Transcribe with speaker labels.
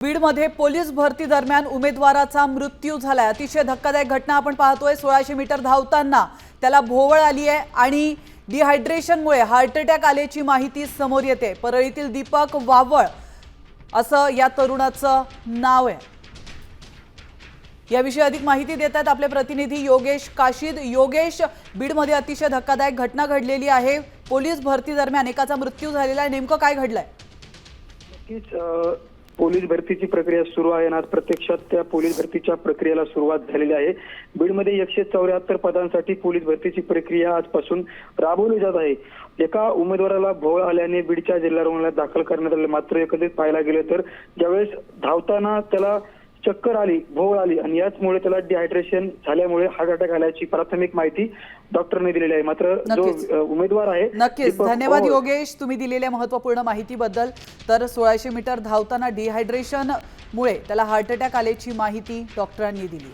Speaker 1: बीडमध्ये पोलीस भरती दरम्यान उमेदवाराचा मृत्यू झालाय। अतिशय धक्कादायक घटना आपण पाहतोय। 1600 मीटर धावताना त्याला भोवळ आली आहे आणि डिहायड्रेशनमुळे हार्ट अटॅक आल्याची माहिती समोर येते। परळीतील दीपक वावळ असं या तरुणाचं नाव आहे। याविषयी अधिक माहिती देतात आपले प्रतिनिधी योगेश काशीद। योगेश, बीडमध्ये अतिशय धक्कादायक घटना घडलेली आहे। पोलीस भरती दरम्यान एकाचा मृत्यू झालेला आहे। नेमकं काय घडलंय?
Speaker 2: पोलीस भरतीची प्रक्रिया सुरू आहे। आज प्रत्यक्षात त्या पोलीस भरतीच्या प्रक्रियेला सुरुवात झालेली आहे। बीडमध्ये 174 पदांसाठी पोलीस भरतीची प्रक्रिया आजपासून राबवली जात आहे। एका उमेदवाराला भोवळ आल्याने बीडच्या जिल्हा रुग्णालयात दाखल करण्यात आले। मात्र एकत्रित पाहायला गेले तर ज्यावेळेस धावताना त्याला चक्कर आली, भोवळ आली आणि याचमुळे त्याला डिहायड्रेशन झाल्यामुळे हार्ट अटॅक आल्याची प्राथमिक माहिती डॉक्टरने दिलेली आहे। मात्र जो उमेदवार आहे
Speaker 1: नक्कीच धन्यवाद योगेश, तुम्ही दिलेल्या महत्त्वपूर्ण माहितीबद्दल। तर 1600 मीटर धावताना डिहायड्रेशन मुळे त्याला हार्ट अटॅक आल्याची माहिती डॉक्टरांनी दिली।